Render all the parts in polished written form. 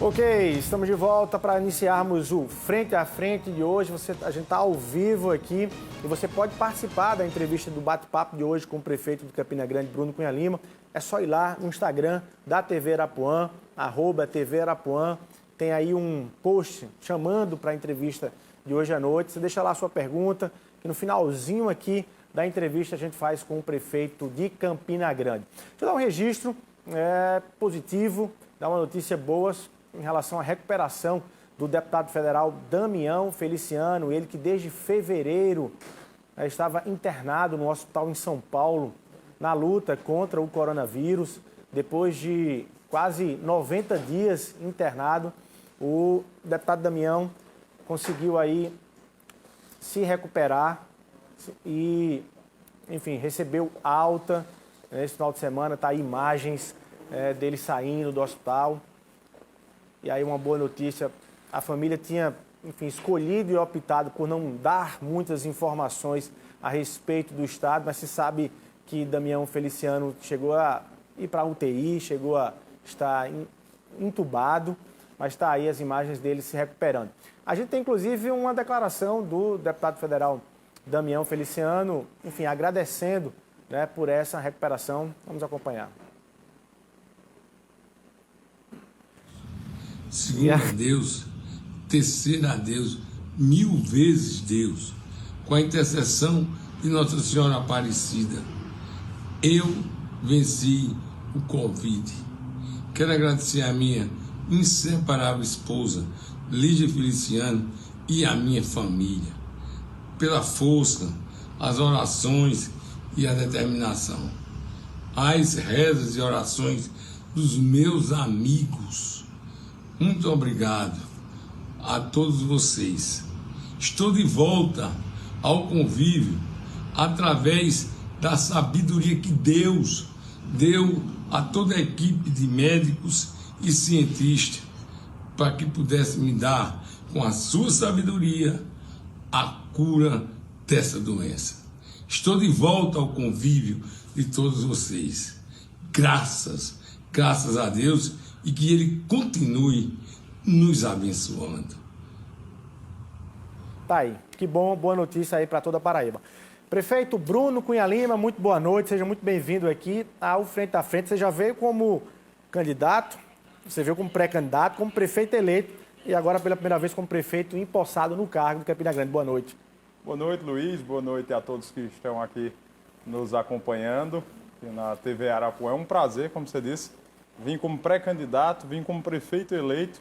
Ok, estamos de volta para iniciarmos o Frente a Frente de hoje. A gente está ao vivo aqui e você pode participar da entrevista do bate-papo de hoje com o prefeito de Campina Grande, Bruno Cunha Lima. É só ir lá no Instagram da TV Arapuã, @TV Arapuã. Tem aí um post chamando para a entrevista de hoje à noite. Você deixa lá a sua pergunta, que no finalzinho aqui da entrevista a gente faz com o prefeito de Campina Grande. Deixa eu dar um registro positivo, dar uma notícia boa em relação à recuperação do deputado federal Damião Feliciano, ele que desde fevereiro estava internado no hospital em São Paulo, na luta contra o coronavírus. Depois de quase 90 dias internado, o deputado Damião conseguiu aí se recuperar e, enfim, recebeu alta. Nesse final de semana tá aí imagens dele saindo do hospital. E aí uma boa notícia, a família tinha, enfim, escolhido e optado por não dar muitas informações a respeito do estado, mas se sabe que Damião Feliciano chegou a ir para a UTI, chegou a estar entubado, mas está aí as imagens dele se recuperando. A gente tem, inclusive, uma declaração do deputado federal Damião Feliciano, enfim, agradecendo, né, por essa recuperação. Vamos acompanhar. Segundo a Deus, terceiro a Deus, 1000 vezes Deus, com a intercessão de Nossa Senhora Aparecida, eu venci o Covid. Quero agradecer a minha inseparável esposa, Lídia Feliciano, e a minha família, pela força, as orações e a determinação. As rezas e orações dos meus amigos. Muito obrigado a todos vocês. Estou de volta ao convívio através da sabedoria que Deus deu a toda a equipe de médicos e cientistas para que pudesse me dar, com a sua sabedoria, a cura dessa doença. Estou de volta ao convívio de todos vocês. Graças a Deus, e que Ele continue nos abençoando. Tá aí, que bom, boa notícia aí para toda a Paraíba. Prefeito Bruno Cunha Lima, muito boa noite, seja muito bem-vindo aqui ao Frente a Frente. Você já veio como candidato, você veio como pré-candidato, como prefeito eleito e agora pela primeira vez como prefeito empossado no cargo de Campina Grande. Boa noite. Boa noite, Luiz. Boa noite a todos que estão aqui nos acompanhando na TV Arapuã. É um prazer, como você disse, vim como pré-candidato, vim como prefeito eleito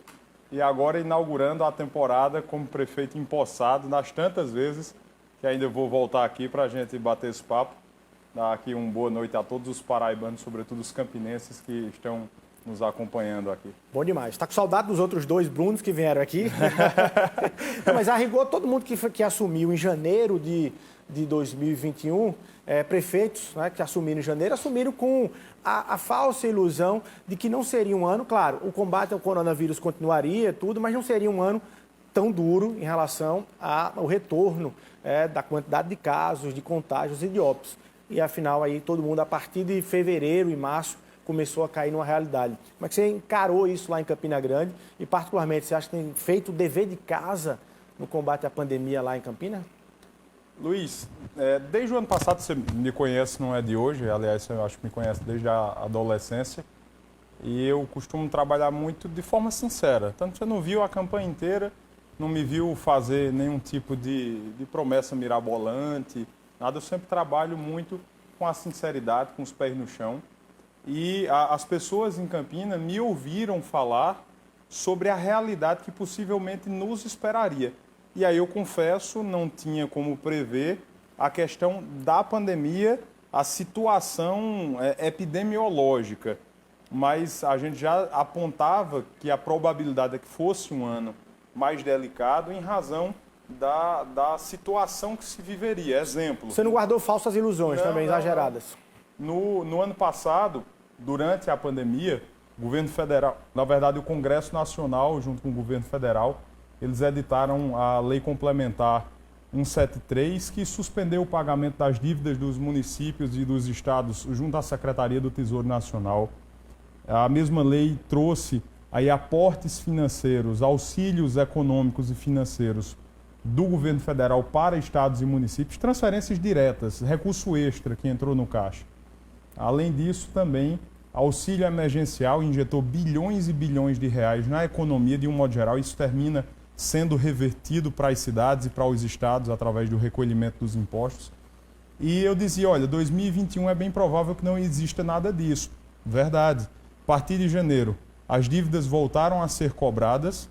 e agora inaugurando a temporada como prefeito empossado, nas tantas vezes que ainda vou voltar aqui para a gente bater esse papo. Dar aqui uma boa noite a todos os paraibanos, sobretudo os campinenses que estão nos acompanhando aqui. Bom demais. Está com saudade dos outros dois Brunos que vieram aqui? Não, mas a rigor, todo mundo que assumiu em janeiro de 2021, prefeitos, né, que assumiram em janeiro, assumiram com a falsa ilusão de que não seria um ano, claro, o combate ao coronavírus continuaria, tudo, mas não seria um ano tão duro em relação ao retorno da quantidade de casos, de contágios e de óbitos. E afinal, aí todo mundo, a partir de fevereiro e março, começou a cair numa realidade. Como é que você encarou isso lá em Campina Grande? E, particularmente, você acha que tem feito o dever de casa no combate à pandemia lá em Campina? Luiz, desde o ano passado, você me conhece, não é de hoje, aliás, eu acho que me conhece desde a adolescência, e eu costumo trabalhar muito de forma sincera. Tanto você não viu a campanha inteira, não me viu fazer nenhum tipo de promessa mirabolante, nada, eu sempre trabalho muito com a sinceridade, com os pés no chão. E as pessoas em Campina me ouviram falar sobre a realidade que possivelmente nos esperaria. E aí eu confesso, não tinha como prever a questão da pandemia, a situação epidemiológica. Mas a gente já apontava que a probabilidade é que fosse um ano mais delicado em razão da situação que se viveria. Exemplo. Você não guardou falsas ilusões também, exageradas? No ano passado, durante a pandemia, o governo federal, na verdade o Congresso Nacional, junto com o governo federal, eles editaram a Lei Complementar 173, que suspendeu o pagamento das dívidas dos municípios e dos estados junto à Secretaria do Tesouro Nacional. A mesma lei trouxe aí aportes financeiros, auxílios econômicos e financeiros do governo federal para estados e municípios, transferências diretas, recurso extra que entrou no caixa. Além disso, também auxílio emergencial injetou bilhões e bilhões de reais na economia de um modo geral. Isso termina sendo revertido para as cidades e para os estados através do recolhimento dos impostos. E eu dizia, olha, 2021 é bem provável que não exista nada disso. Verdade. A partir de janeiro, as dívidas voltaram a ser cobradas,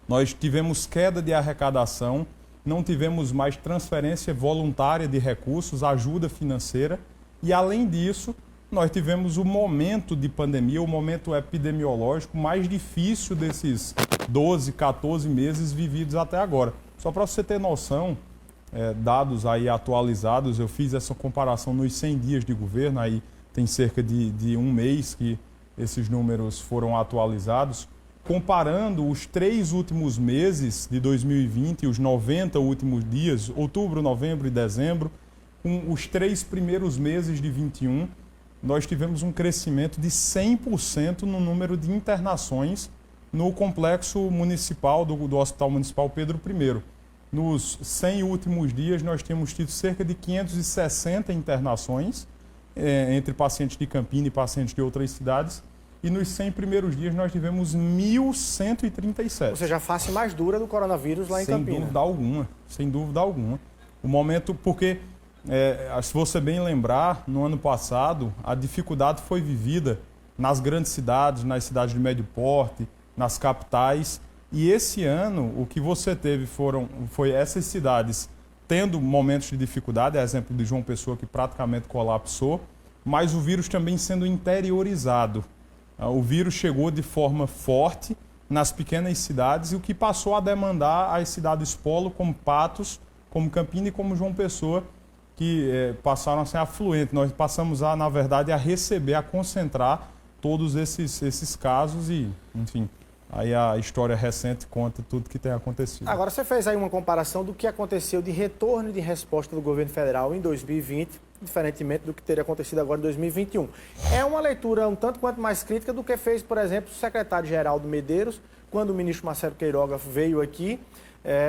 nós tivemos queda de arrecadação, não tivemos mais transferência voluntária de recursos, ajuda financeira, e além disso, nós tivemos o momento de pandemia, o momento epidemiológico mais difícil desses 12, 14 meses vividos até agora. Só para você ter noção, dados aí atualizados, eu fiz essa comparação nos 100 dias de governo, aí tem cerca de um mês que esses números foram atualizados, comparando os 3 últimos meses de 2020 e os 90 últimos dias, outubro, novembro e dezembro, com os 3 primeiros meses de 21, nós tivemos um crescimento de 100% no número de internações no complexo municipal do Hospital Municipal Pedro I. Nos 100 últimos dias, nós temos tido cerca de 560 internações entre pacientes de Campinas e pacientes de outras cidades. E nos 100 primeiros dias, nós tivemos 1.137. Ou seja, a face mais dura do coronavírus lá em Campinas. Sem dúvida alguma, sem dúvida alguma. O momento, porque, se você bem lembrar, no ano passado, a dificuldade foi vivida nas grandes cidades, nas cidades de médio porte, nas capitais. E esse ano, o que você teve foi essas cidades tendo momentos de dificuldade, exemplo de João Pessoa, que praticamente colapsou, mas o vírus também sendo interiorizado. O vírus chegou de forma forte nas pequenas cidades, e o que passou a demandar as cidades polo, como Patos, como Campinas e como João Pessoa, que passaram a ser afluentes. Nós passamos, na verdade, a receber, a concentrar todos esses casos e, enfim, aí a história recente conta tudo que tem acontecido. Agora, você fez aí uma comparação do que aconteceu de retorno e de resposta do governo federal em 2020, diferentemente do que teria acontecido agora em 2021. É uma leitura um tanto quanto mais crítica do que fez, por exemplo, o secretário Geraldo Medeiros, quando o ministro Marcelo Queiroga veio aqui,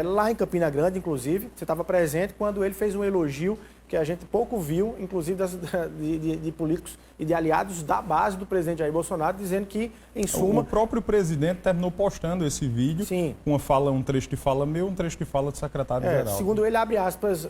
lá em Campina Grande, inclusive. Você estava presente quando ele fez um elogio que a gente pouco viu, inclusive de políticos e de aliados da base do presidente Jair Bolsonaro, dizendo que, em suma... O próprio presidente terminou postando esse vídeo, sim, com um trecho que fala meu, um trecho que fala do secretário-geral. Segundo ele, abre aspas,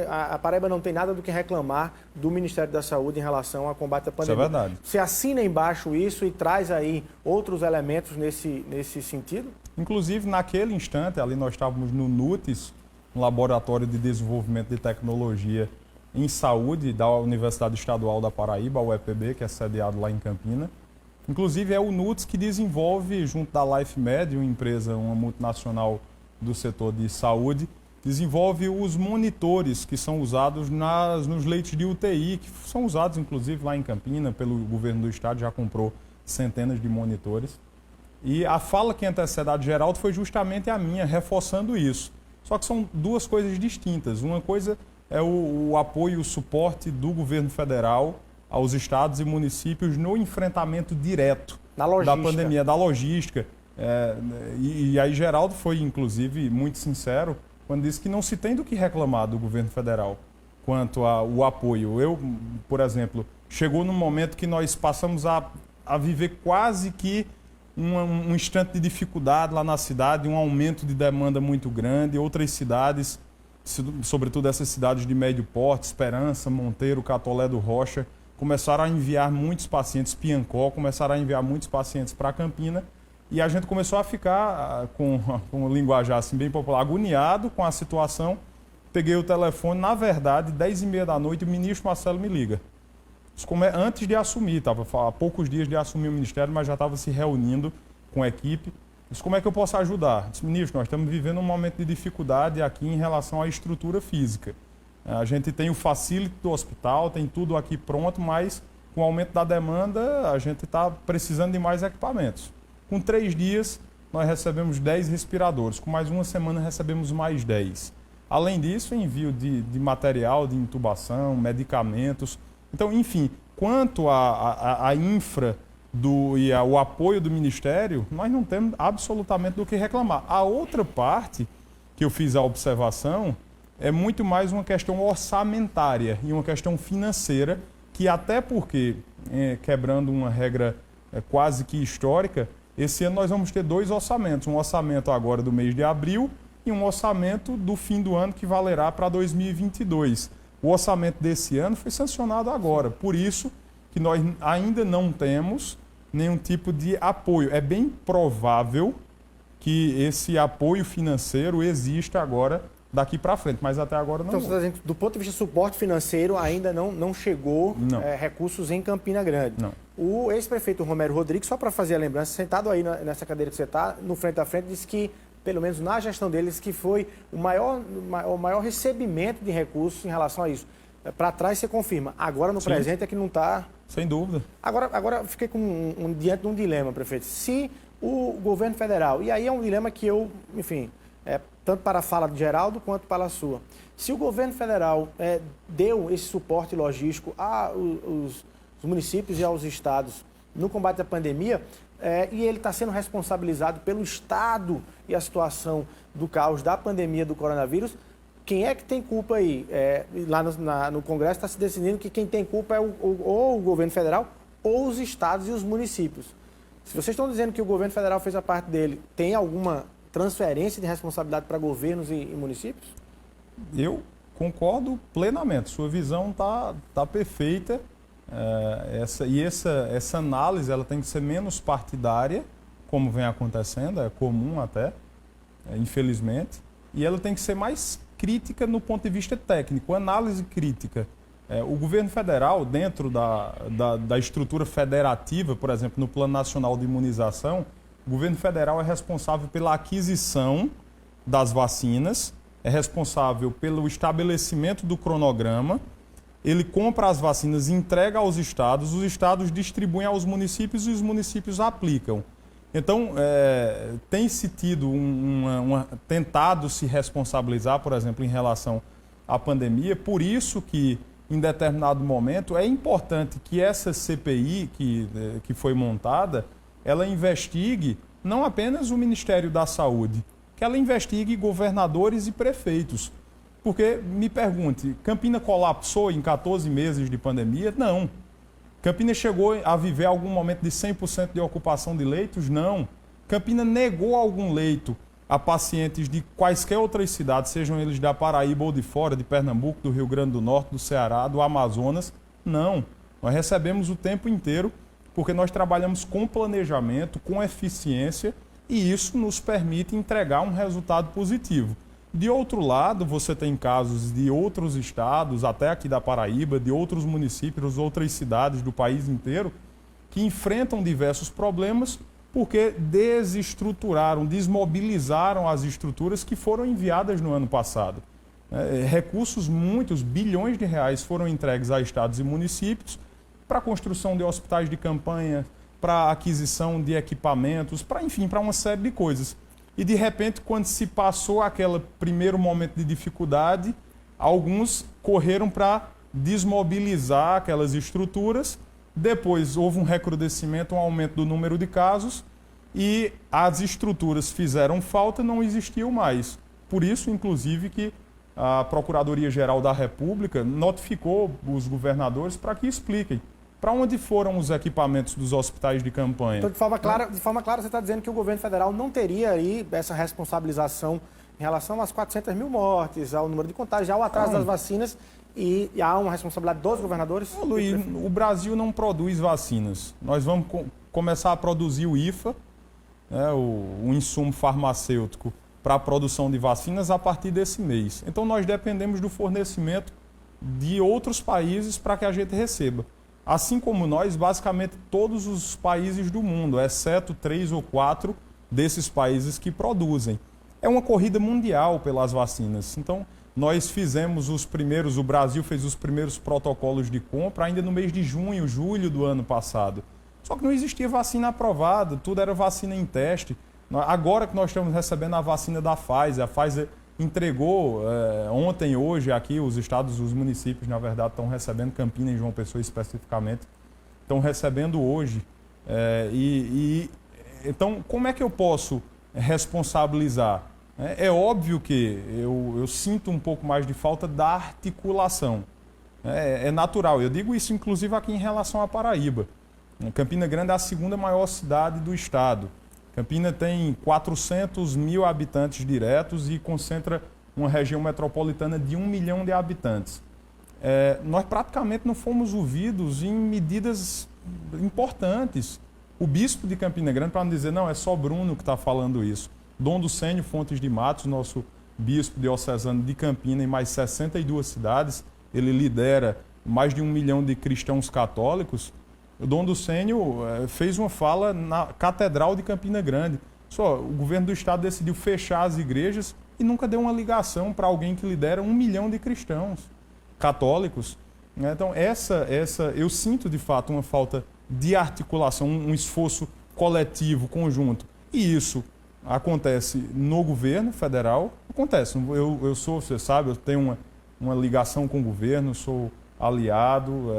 a Paraíba não tem nada do que reclamar do Ministério da Saúde em relação ao combate à pandemia. Isso é verdade. Você assina embaixo isso e traz aí outros elementos nesse sentido? Inclusive, naquele instante, ali nós estávamos no NUTES, um laboratório de desenvolvimento de tecnologia em saúde da Universidade Estadual da Paraíba, a UEPB, que é sediado lá em Campinas. Inclusive, é o NUTES que desenvolve, junto da LifeMed, uma multinacional do setor de saúde, desenvolve os monitores que são usados nos leitos de UTI, que são usados, inclusive, lá em Campinas, pelo governo do estado, já comprou centenas de monitores. E a fala que antecede a de Geraldo foi justamente a minha, reforçando isso. Só que são duas coisas distintas. Uma coisa é o apoio e o suporte do governo federal aos estados e municípios no enfrentamento direto da pandemia, da logística. E aí Geraldo foi, inclusive, muito sincero quando disse que não se tem do que reclamar do governo federal quanto ao apoio. Eu, por exemplo, chegou num momento que nós passamos a viver quase que um instante de dificuldade lá na cidade, um aumento de demanda muito grande. Outras cidades, sobretudo essas cidades de médio porte, Esperança, Monteiro, Catolé do Rocha, começaram a enviar muitos pacientes, Piancó, começaram a enviar muitos pacientes para Campinas, e a gente começou a ficar, com um linguajar assim bem popular, agoniado com a situação. Peguei o telefone, na verdade, 10h30 da noite, o ministro Marcelo me liga. Antes de assumir, estava há poucos dias de assumir o ministério, mas já estava se reunindo com a equipe. Disse, como é que eu posso ajudar? Disse, ministro, nós estamos vivendo um momento de dificuldade aqui em relação à estrutura física. A gente tem o facility do hospital, tem tudo aqui pronto, mas com o aumento da demanda, a gente está precisando de mais equipamentos. Com 3 dias, nós recebemos 10 respiradores. Com mais uma semana, recebemos mais 10. Além disso, envio de material de intubação, medicamentos. Então, enfim, quanto à infra o apoio do Ministério, nós não temos absolutamente do que reclamar. A outra parte que eu fiz a observação é muito mais uma questão orçamentária e uma questão financeira, que até porque, quebrando uma regra quase que histórica, esse ano nós vamos ter 2 orçamentos. Um orçamento agora do mês de abril e um orçamento do fim do ano que valerá para 2022. O orçamento desse ano foi sancionado agora, por isso que nós ainda não temos nenhum tipo de apoio. É bem provável que esse apoio financeiro exista agora daqui para frente, mas até agora não. Então, você está dizendo que do ponto de vista de suporte financeiro ainda não chegou recursos em Campina Grande. Não. O ex-prefeito Romero Rodrigues, só para fazer a lembrança, sentado aí nessa cadeira que você está, no frente a frente, disse que, pelo menos na gestão deles, que foi o maior recebimento de recursos em relação a isso. Para trás você confirma, agora no presente é que não está... Sem dúvida. Agora eu fiquei diante de um dilema, prefeito. Se o governo federal, e aí é um dilema que eu, enfim, tanto para a fala de Geraldo quanto para a sua. Se o governo federal deu esse suporte logístico aos municípios e aos estados no combate à pandemia, e ele está sendo responsabilizado pelo estado e a situação do caos da pandemia do coronavírus, quem é que tem culpa aí? Lá no Congresso está se decidindo que quem tem culpa é ou o governo federal ou os estados e os municípios. Se vocês estão dizendo que o governo federal fez a parte dele, tem alguma transferência de responsabilidade para governos e municípios? Eu concordo plenamente. Sua visão tá perfeita. Essa análise ela tem que ser menos partidária, como vem acontecendo, é comum até, infelizmente, e ela tem que ser mais crítica no ponto de vista técnico, análise crítica. O governo federal, dentro da estrutura federativa, por exemplo, no Plano Nacional de Imunização, o governo federal é responsável pela aquisição das vacinas, é responsável pelo estabelecimento do cronograma, ele compra as vacinas e entrega aos estados, os estados distribuem aos municípios e os municípios aplicam. Então, tem-se tido tentado se responsabilizar, por exemplo, em relação à pandemia, por isso que, em determinado momento, é importante que essa CPI que foi montada, ela investigue não apenas o Ministério da Saúde, que ela investigue governadores e prefeitos. Porque, me pergunte, Campina colapsou em 14 meses de pandemia? Não. Campina chegou a viver algum momento de 100% de ocupação de leitos? Não. Campina negou algum leito a pacientes de quaisquer outras cidades, sejam eles da Paraíba ou de fora, de Pernambuco, do Rio Grande do Norte, do Ceará, do Amazonas? Não. Nós recebemos o tempo inteiro porque nós trabalhamos com planejamento, com eficiência e isso nos permite entregar um resultado positivo. De outro lado, você tem casos de outros estados, até aqui da Paraíba, de outros municípios, outras cidades do país inteiro, que enfrentam diversos problemas porque desestruturaram, desmobilizaram as estruturas que foram enviadas no ano passado. Recursos, muitos bilhões de reais foram entregues a estados e municípios para a construção de hospitais de campanha, para a aquisição de equipamentos, para uma série de coisas. E, de repente, quando se passou aquele primeiro momento de dificuldade, alguns correram para desmobilizar aquelas estruturas. Depois, houve um recrudescimento, um aumento do número de casos e as estruturas fizeram falta, não existiam mais. Por isso, inclusive, que a Procuradoria-Geral da República notificou os governadores para que expliquem para onde foram os equipamentos dos hospitais de campanha. Então, de forma clara, você está dizendo que o governo federal não teria aí essa responsabilização em relação às 400 mil mortes, ao número de contágios, ao atraso das vacinas, e há uma responsabilidade dos governadores? Luiz, o Brasil não produz vacinas. Nós vamos começar a produzir o IFA, o insumo farmacêutico para a produção de vacinas a partir desse mês. Então, nós dependemos do fornecimento de outros países para que a gente receba. Assim como nós, basicamente todos os países do mundo, exceto 3 ou 4 desses países que produzem. É uma corrida mundial pelas vacinas. Então, nós fizemos o Brasil fez os primeiros protocolos de compra ainda no mês de junho, julho do ano passado. Só que não existia vacina aprovada, tudo era vacina em teste. Agora que nós estamos recebendo a vacina da Pfizer, a Pfizer entregou ontem e hoje aqui, os estados, os municípios, na verdade, estão recebendo, Campina e João Pessoa especificamente, estão recebendo hoje Então, como é que eu posso responsabilizar? É óbvio que eu sinto um pouco mais de falta da articulação. É natural. Eu digo isso, inclusive, aqui em relação à Paraíba. Campina Grande é a segunda maior cidade do estado. Campina tem 400 mil habitantes diretos e concentra uma região metropolitana de 1 milhão de habitantes. Nós praticamente não fomos ouvidos em medidas importantes. O bispo de Campina Grande, para não dizer, não, é só Bruno que está falando isso. Dom Ducênio Fontes de Matos, nosso bispo diocesano de Campina, em mais 62 cidades, ele lidera mais de 1 milhão de cristãos católicos. O Dom Ducênio fez uma fala na Catedral de Campina Grande. O governo do estado decidiu fechar as igrejas e nunca deu uma ligação para alguém que lidera 1 milhão de cristãos católicos. Então, eu sinto, de fato, uma falta de articulação, um esforço coletivo, conjunto. E isso acontece no governo federal, acontece. Eu sou, você sabe, eu tenho uma ligação com o governo, sou aliado,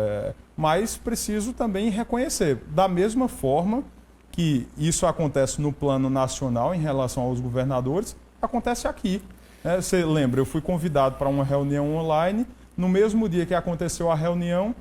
mas preciso também reconhecer, da mesma forma que isso acontece no plano nacional em relação aos governadores, acontece aqui. Você lembra, eu fui convidado para uma reunião online, no mesmo dia que aconteceu a reunião,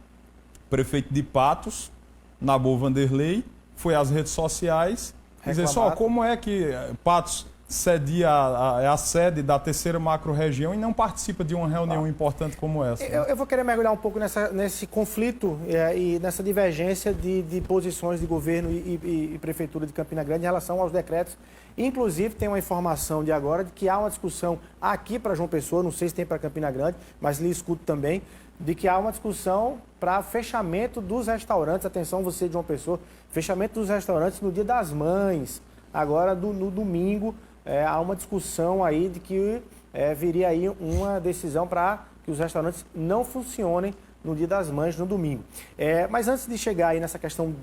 o prefeito de Patos, Nabor Vanderlei, foi às redes sociais dizer só como é que Patos cedia a sede da terceira macro-região e não participa de uma reunião importante como essa. Eu vou querer mergulhar um pouco nesse conflito e nessa divergência de posições de governo e prefeitura de Campina Grande em relação aos decretos. Inclusive, tem uma informação de agora de que há uma discussão aqui para João Pessoa, não sei se tem para Campina Grande, mas lhe escuto também, de que há uma discussão para fechamento dos restaurantes, atenção você de João Pessoa, fechamento dos restaurantes no Dia das Mães, agora no domingo, há uma discussão aí de que viria aí uma decisão para que os restaurantes não funcionem no Dia das Mães, no domingo. Mas antes de chegar aí nessa questão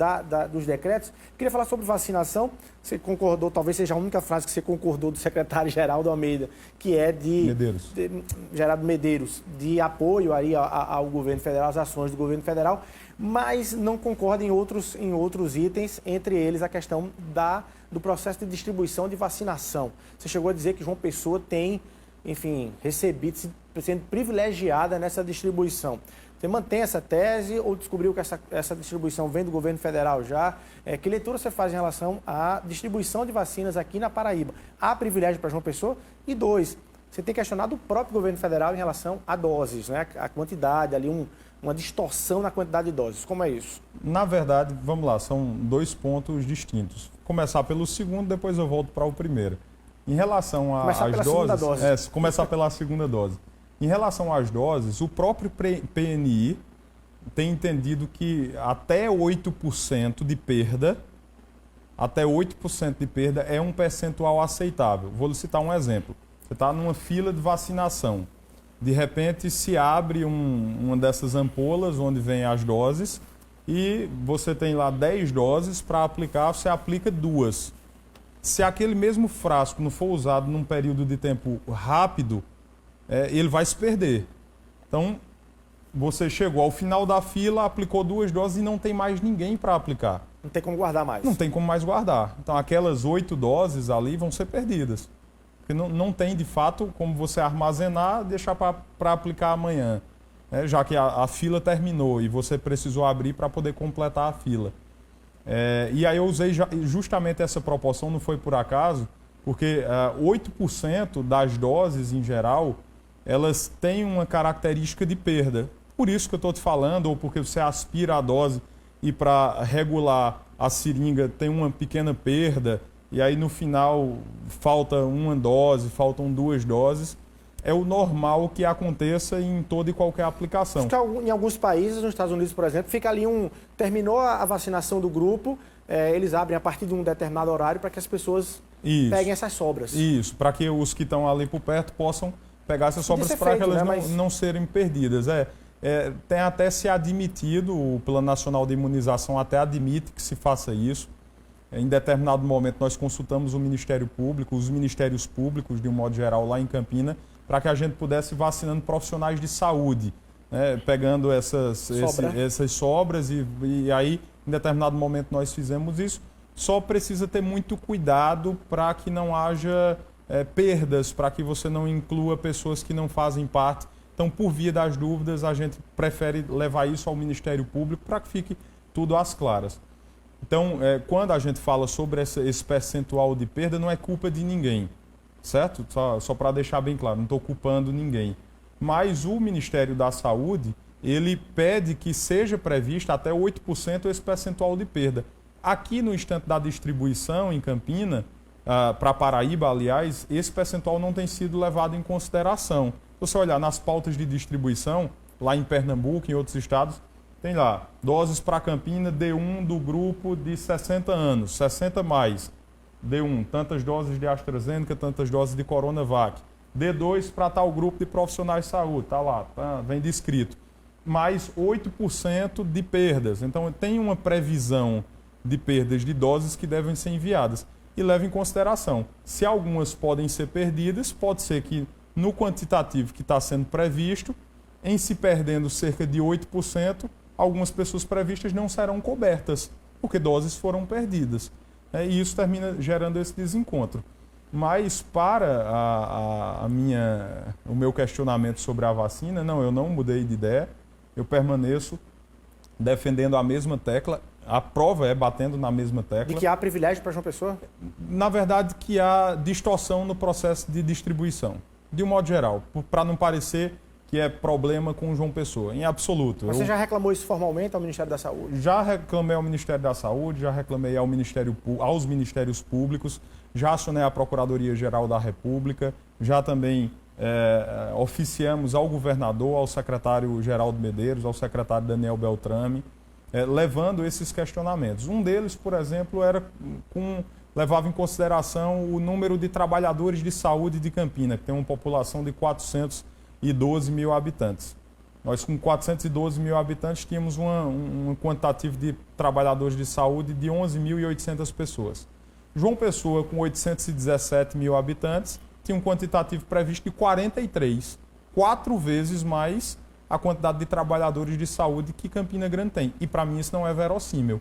dos decretos, queria falar sobre vacinação. Você concordou, talvez seja a única frase que você concordou do secretário Geraldo Almeida, que é Geraldo Medeiros, de apoio aí ao governo federal, às ações do governo federal, mas não concorda em outros itens, entre eles a questão do processo de distribuição de vacinação. Você chegou a dizer que João Pessoa tem, enfim, recebido, sendo privilegiada nessa distribuição. Você mantém essa tese ou descobriu que essa distribuição vem do governo federal já? Que leitura você faz em relação à distribuição de vacinas aqui na Paraíba? Há privilégio para João Pessoa? E 2, você tem questionado o próprio governo federal em relação a doses, né? A quantidade, ali uma distorção na quantidade de doses. Como é isso? Na verdade, vamos lá, são 2 pontos distintos. Começar pelo segundo, depois eu volto para o primeiro. Em relação às doses, começar pela segunda dose. Em relação às doses, o próprio PNI tem entendido que até 8% de perda é um percentual aceitável. Vou lhe citar um exemplo. Você está numa fila de vacinação. De repente se abre uma dessas ampolas onde vem as doses e você tem lá 10 doses para aplicar, você aplica 2. Se aquele mesmo frasco não for usado num período de tempo rápido, ele vai se perder. Então, você chegou ao final da fila, aplicou 2 doses e não tem mais ninguém para aplicar. Não tem como guardar mais. Não tem como mais guardar. Então, aquelas 8 doses ali vão ser perdidas. Porque não tem, de fato, como você armazenar e deixar para aplicar amanhã. Já que a fila terminou e você precisou abrir para poder completar a fila. E aí eu usei justamente essa proporção, não foi por acaso, porque 8% das doses, em geral, elas têm uma característica de perda. Por isso que eu estou te falando, ou porque você aspira a dose e para regular a seringa tem uma pequena perda, e aí no final falta uma dose, faltam 2 doses. É o normal que aconteça em toda e qualquer aplicação. Em alguns países, nos Estados Unidos, por exemplo, fica ali terminou a vacinação do grupo, eles abrem a partir de um determinado horário para que as pessoas peguem essas sobras. Isso, para que os que estão ali por perto possam pegar essas sobras para que elas não serem perdidas. Tem até se admitido, o Plano Nacional de Imunização até admite que se faça isso. Em determinado momento nós consultamos o Ministério Público, os Ministérios Públicos, de um modo geral, lá em Campina, para que a gente pudesse ir vacinando profissionais de saúde, né? Pegando essas sobras e aí em determinado momento nós fizemos isso, só precisa ter muito cuidado para que não haja perdas, para que você não inclua pessoas que não fazem parte. Então, por via das dúvidas, a gente prefere levar isso ao Ministério Público para que fique tudo às claras. Então, quando a gente fala sobre esse percentual de perda, não é culpa de ninguém, certo? Só para deixar bem claro, não estou culpando ninguém. Mas o Ministério da Saúde, ele pede que seja previsto até 8% esse percentual de perda. Aqui no instante da distribuição, em Campina, para Paraíba, aliás, esse percentual não tem sido levado em consideração. Se você olhar nas pautas de distribuição, lá em Pernambuco, em outros estados, tem lá, doses para Campina, D1 do grupo de 60 anos, 60 mais, D1, tantas doses de AstraZeneca, tantas doses de Coronavac. D2 para tal grupo de profissionais de saúde, está lá, vem descrito. Mais 8% de perdas. Então, tem uma previsão de perdas de doses que devem ser enviadas. E leva em consideração, se algumas podem ser perdidas, pode ser que no quantitativo que está sendo previsto, em se perdendo cerca de 8%, algumas pessoas previstas não serão cobertas, porque doses foram perdidas. E isso termina gerando esse desencontro. Mas para o meu questionamento sobre a vacina, não, eu não mudei de ideia, eu permaneço defendendo a mesma tecla, a prova é batendo na mesma tecla. De que há privilégio para João Pessoa? Na verdade, que há distorção no processo de distribuição, de um modo geral, para não parecer que é problema com João Pessoa, em absoluto. Você já reclamou isso formalmente ao Ministério da Saúde? Já reclamei ao Ministério da Saúde, já reclamei aos Ministérios Públicos, já acionei a Procuradoria-Geral da República, já também oficiamos ao governador, ao secretário Geraldo Medeiros, ao secretário Daniel Beltrame, levando esses questionamentos. Um deles, por exemplo, levava em consideração o número de trabalhadores de saúde de Campina, que tem uma população de 412 mil habitantes. Nós, com 412 mil habitantes, tínhamos um quantitativo de trabalhadores de saúde de 11.800 pessoas. João Pessoa, com 817 mil habitantes, tinha um quantitativo previsto de 43, 4 vezes mais a quantidade de trabalhadores de saúde que Campina Grande tem. E, para mim, isso não é verossímil.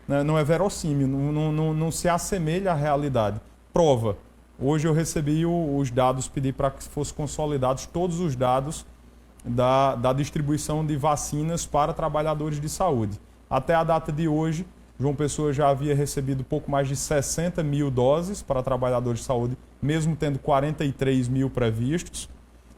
Não é verossímil, não se assemelha à realidade. Prova. Hoje eu recebi os dados, pedi para que fossem consolidados todos os dados da distribuição de vacinas para trabalhadores de saúde. Até a data de hoje, João Pessoa já havia recebido pouco mais de 60 mil doses para trabalhadores de saúde, mesmo tendo 43 mil previstos.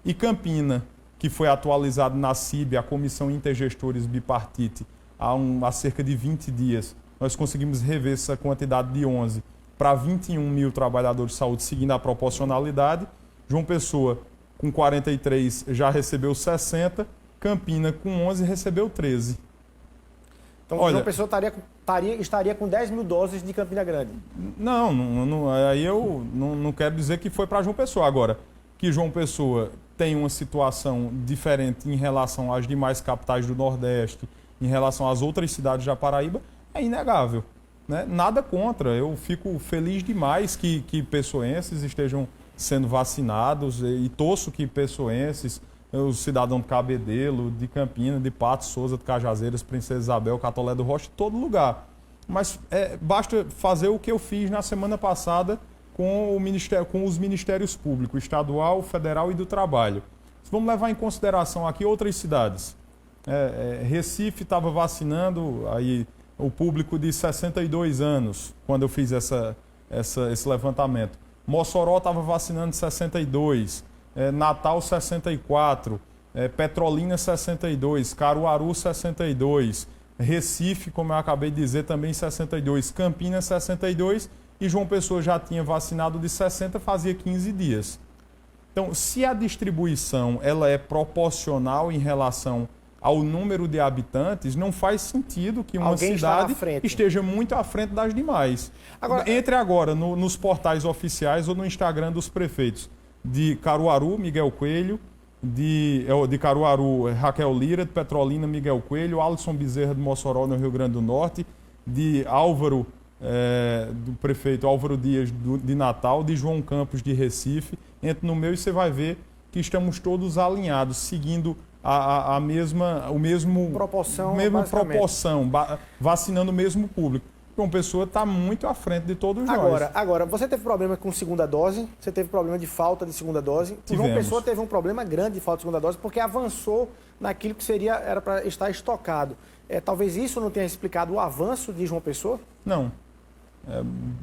E Campina, que foi atualizado na CIB, a Comissão Intergestores Bipartite, há cerca de 20 dias, nós conseguimos rever essa quantidade de 11 para 21 mil trabalhadores de saúde, seguindo a proporcionalidade. João Pessoa, com 43, já recebeu 60. Campina, com 11, recebeu 13. Então, João Pessoa estaria com 10 mil doses de Campina Grande. Aí eu não quero dizer que foi para João Pessoa. Agora, que João Pessoa tem uma situação diferente em relação às demais capitais do Nordeste, em relação às outras cidades da Paraíba, é inegável. Né? Nada contra, eu fico feliz demais que pessoenses estejam sendo vacinados e torço que pessoenses, os cidadãos de Cabedelo, de Campina, de Patos, Souza, de Cajazeiras, Princesa Isabel, Catolé do Rocha, todo lugar. Mas basta fazer o que eu fiz na semana passada com os Ministérios Públicos, Estadual, Federal e do Trabalho. Vamos levar em consideração aqui outras cidades. Recife estava vacinando aí o público de 62 anos, quando eu fiz esse levantamento. Mossoró estava vacinando 62, Natal 64, Petrolina 62, Caruaru 62, Recife, como eu acabei de dizer, também 62, Campinas 62 e João Pessoa já tinha vacinado de 60 fazia 15 dias. Então, se a distribuição ela é proporcional em relação ao número de habitantes, não faz sentido que uma cidade esteja muito à frente das demais. Entre agora nos portais oficiais ou no Instagram dos prefeitos de Caruaru, Miguel Coelho, de Caruaru, Raquel Lira, de Petrolina, Miguel Coelho, Alisson Bezerra de Mossoró, no Rio Grande do Norte, de Álvaro, do prefeito Álvaro Dias de Natal, de João Campos de Recife. Entre no meu e você vai ver que estamos todos alinhados, seguindo a mesma Proporção, mesma basicamente. proporção, vacinando o mesmo público. João Pessoa está muito à frente de todos nós. Agora, você teve problema com segunda dose, você teve problema de falta de segunda dose. O João Pessoa teve um problema grande de falta de segunda dose porque avançou naquilo que era para estar estocado. Talvez isso não tenha explicado o avanço de João Pessoa? Não.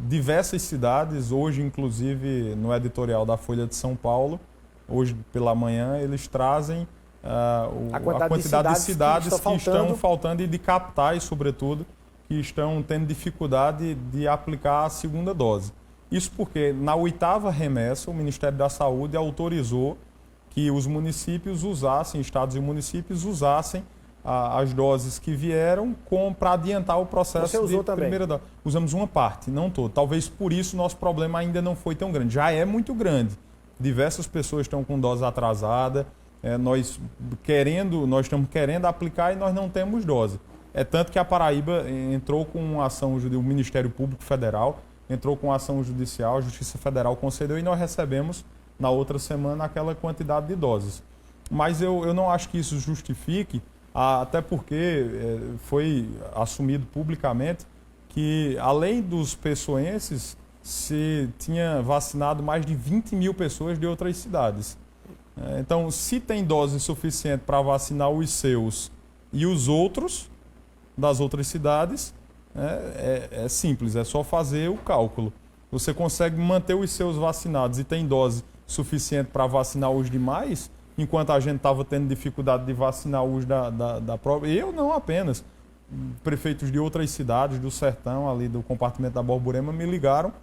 Diversas cidades, hoje inclusive no editorial da Folha de São Paulo, hoje pela manhã, eles trazem a quantidade de cidades que estão faltando e de capitais, sobretudo, que estão tendo dificuldade de aplicar a segunda dose. Isso porque na 8ª remessa o Ministério da Saúde autorizou que os municípios usassem, estados e municípios usassem as doses que vieram para adiantar o processo. Você usou também? Primeira dose. Usamos uma parte, não todo. Talvez por isso o nosso problema ainda não foi tão grande. Já é muito grande. Diversas pessoas estão com dose atrasada, nós estamos querendo aplicar e nós não temos dose. É tanto que a Paraíba entrou com uma ação, o Ministério Público Federal entrou com ação judicial, a Justiça Federal concedeu e nós recebemos na outra semana aquela quantidade de doses. Mas eu não acho que isso justifique, até porque foi assumido publicamente que, além dos pessoenses, se tinha vacinado mais de 20 mil pessoas de outras cidades. Então, se tem dose suficiente para vacinar os seus e os outros das outras cidades, é simples, é só fazer o cálculo. Você consegue manter os seus vacinados e tem dose suficiente para vacinar os demais, enquanto a gente estava tendo dificuldade de vacinar os da prova. Eu não apenas. Prefeitos de outras cidades, do sertão, ali do compartimento da Borborema, me ligaram,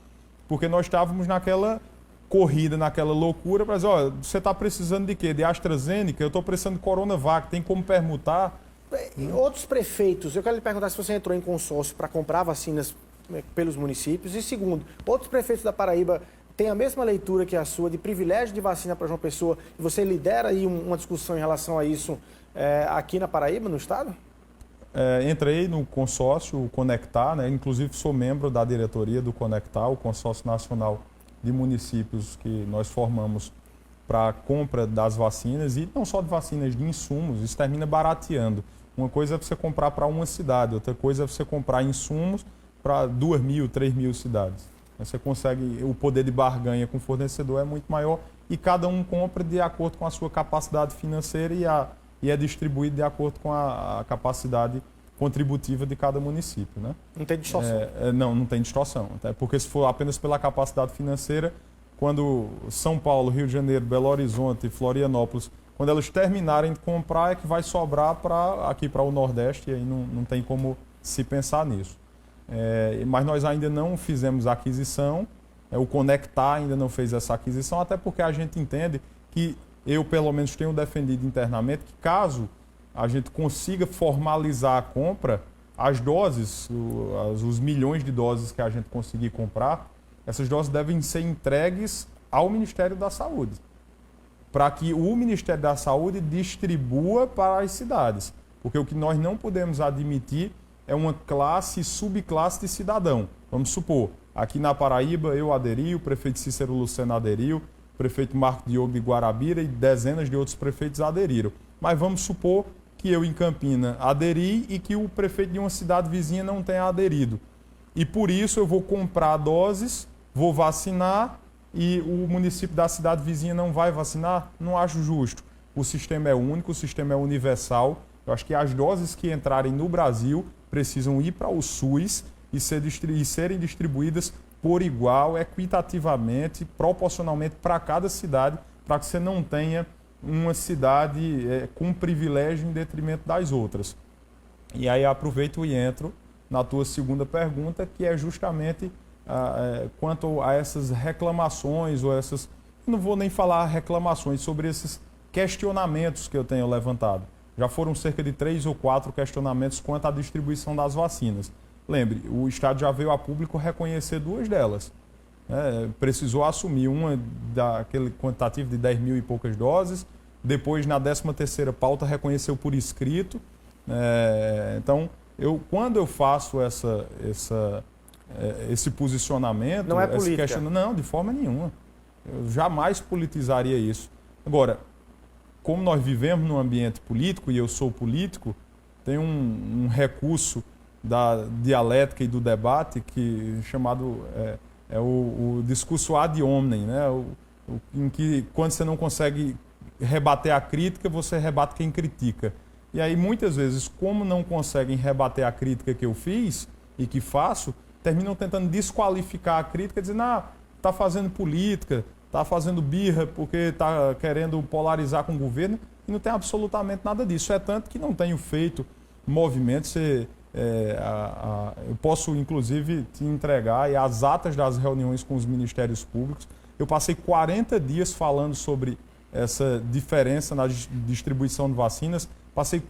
porque nós estávamos naquela corrida, naquela loucura, para dizer, olha, você está precisando de quê? De AstraZeneca? Eu estou precisando de Coronavac, tem como permutar? Outros prefeitos, eu quero lhe perguntar se você entrou em consórcio para comprar vacinas pelos municípios. E segundo, outros prefeitos da Paraíba têm a mesma leitura que a sua de privilégio de vacina para João Pessoa e você lidera aí uma discussão em relação a isso aqui na Paraíba, no estado? Entrei no consórcio, o Conectar, né? Inclusive sou membro da diretoria do Conectar, o consórcio nacional de municípios que nós formamos para a compra das vacinas, e não só de vacinas, de insumos. Isso termina barateando. Uma coisa é você comprar para uma cidade, outra coisa é você comprar insumos para 2.000, 3.000 cidades. Você consegue, o poder de barganha com o fornecedor é muito maior e cada um compra de acordo com a sua capacidade financeira e é distribuído de acordo com a capacidade contributiva de cada município, né? Não tem distorção? Não tem distorção. Até porque se for apenas pela capacidade financeira, quando São Paulo, Rio de Janeiro, Belo Horizonte e Florianópolis, quando elas terminarem de comprar, é que vai sobrar aqui para o Nordeste, e aí não tem como se pensar nisso. Mas nós ainda não fizemos a aquisição, o Conectar ainda não fez essa aquisição, até porque a gente entende que, eu pelo menos tenho defendido internamente, que caso a gente consiga formalizar a compra, as doses, os milhões de doses que a gente conseguir comprar, essas doses devem ser entregues ao Ministério da Saúde, para que o Ministério da Saúde distribua para as cidades. Porque o que nós não podemos admitir é uma classe e subclasse de cidadão. Vamos supor, aqui na Paraíba eu aderi, o prefeito Cícero Lucena aderiu, o prefeito Marco Diogo de Guarabira e dezenas de outros prefeitos aderiram. Mas vamos supor que eu em Campina aderi e que o prefeito de uma cidade vizinha não tenha aderido. E por isso eu vou comprar doses, vou vacinar e o município da cidade vizinha não vai vacinar? Não acho justo. O sistema é único, o sistema é universal. Eu acho que as doses que entrarem no Brasil precisam ir para o SUS e serem distribuídas por igual, equitativamente, proporcionalmente para cada cidade, para que você não tenha uma cidade com privilégio em detrimento das outras. E aí aproveito e entro na tua segunda pergunta, que é justamente quanto a essas reclamações, ou essas, não vou nem falar reclamações, sobre esses questionamentos que eu tenho levantado. Já foram cerca de 3 ou 4 questionamentos quanto à distribuição das vacinas. Lembre, o Estado já veio a público reconhecer 2 delas. Precisou assumir uma daquele quantitativo de 10 mil e poucas doses, depois na 13ª pauta reconheceu por escrito. Então, quando eu faço esse posicionamento, não é política. Não, de forma nenhuma. Eu jamais politizaria isso. Agora, como nós vivemos num ambiente político, e eu sou político, tem um recurso da dialética e do debate chamado o discurso ad hominem, né? Em que, quando você não consegue rebater a crítica, você rebate quem critica. E aí, muitas vezes, como não conseguem rebater a crítica que eu fiz e que faço, terminam tentando desqualificar a crítica, dizendo, está fazendo política, está fazendo birra porque está querendo polarizar com o governo, e não tem absolutamente nada disso. É tanto que não tenho feito movimentos. Eu posso, inclusive, te entregar as atas das reuniões com os ministérios públicos. Eu passei 40 dias falando sobre essa diferença na distribuição de vacinas. Passei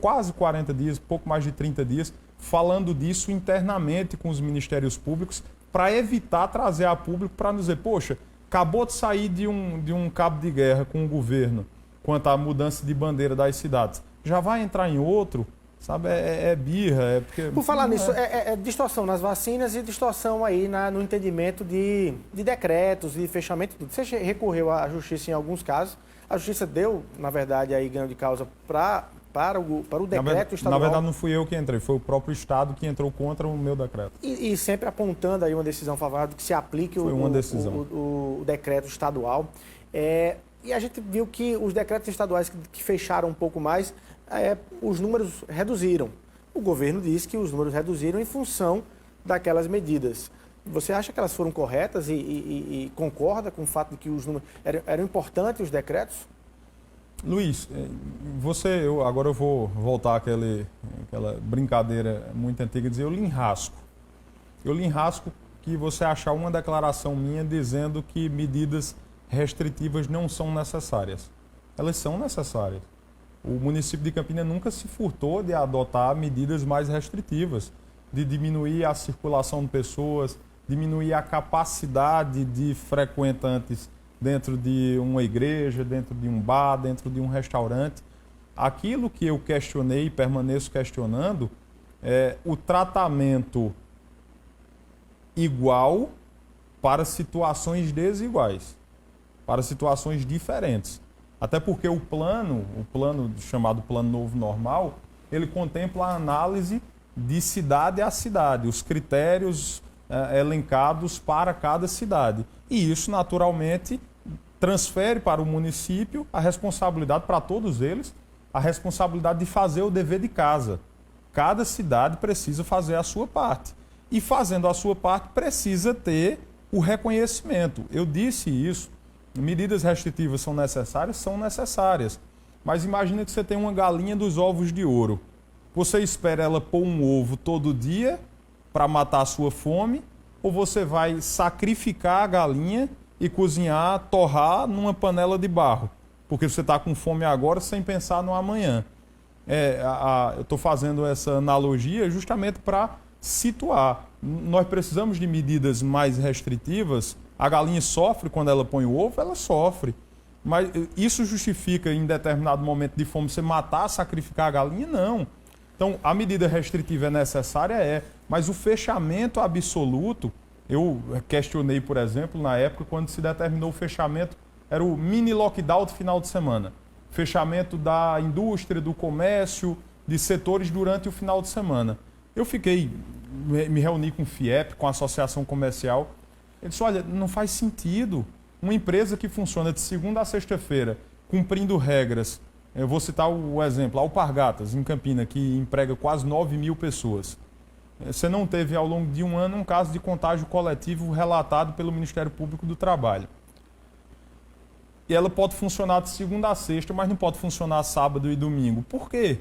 quase 40 dias, pouco mais de 30 dias, falando disso internamente com os ministérios públicos para evitar trazer a público para nos dizer, poxa, acabou de sair de um cabo de guerra com o governo quanto à mudança de bandeira das cidades. Já vai entrar em outro, sabe? É birra. Porque, por falar nisso, é distorção nas vacinas e distorção aí no entendimento de decretos, de fechamento. Você recorreu à justiça em alguns casos. A justiça deu, na verdade, aí ganho de causa para o decreto estadual. Na verdade, não fui eu que entrei, foi o próprio Estado que entrou contra o meu decreto. E sempre apontando aí uma decisão favorável que se aplique o decreto estadual. E a gente viu que os decretos estaduais que fecharam um pouco mais, os números reduziram. O governo disse que os números reduziram em função daquelas medidas. Você acha que elas foram corretas e concorda com o fato de que os números eram importantes, os decretos? Luiz, agora eu vou voltar àquela brincadeira muito antiga, dizer, eu lhe enrasco. Eu lhe enrasco que você achar uma declaração minha dizendo que medidas restritivas não são necessárias. Elas são necessárias. O município de Campina nunca se furtou de adotar medidas mais restritivas, de diminuir a circulação de pessoas, diminuir a capacidade de frequentantes dentro de uma igreja, dentro de um bar, dentro de um restaurante. Aquilo que eu questionei e permaneço questionando é o tratamento igual para situações desiguais, para situações diferentes. Até porque o plano chamado Plano Novo Normal, ele contempla a análise de cidade a cidade, os critérios elencados para cada cidade. E isso, naturalmente, transfere para o município a responsabilidade, para todos eles, a responsabilidade de fazer o dever de casa. Cada cidade precisa fazer a sua parte. E fazendo a sua parte, precisa ter o reconhecimento. Eu disse isso, medidas restritivas são necessárias. Mas imagina que você tem uma galinha dos ovos de ouro. Você espera ela pôr um ovo todo dia para matar a sua fome, ou você vai sacrificar a galinha e cozinhar, torrar numa panela de barro, porque você está com fome agora sem pensar no amanhã. Eu estou fazendo essa analogia justamente para situar. Nós precisamos de medidas mais restritivas. A galinha sofre quando ela põe o ovo, ela sofre. Mas isso justifica, em determinado momento de fome, você matar, sacrificar a galinha? Não. Então, a medida restritiva é necessária, mas o fechamento absoluto, eu questionei, por exemplo, na época, quando se determinou o fechamento, era o mini lockdown de final de semana. Fechamento da indústria, do comércio, de setores durante o final de semana. Eu me reuni com o FIEP, com a Associação Comercial. Ele disse, olha, não faz sentido uma empresa que funciona de segunda a sexta-feira, cumprindo regras. Eu vou citar o exemplo, a Alpargatas, em Campina, que emprega quase 9 mil pessoas. Você não teve, ao longo de um ano, um caso de contágio coletivo relatado pelo Ministério Público do Trabalho. E ela pode funcionar de segunda a sexta, mas não pode funcionar sábado e domingo. Por quê?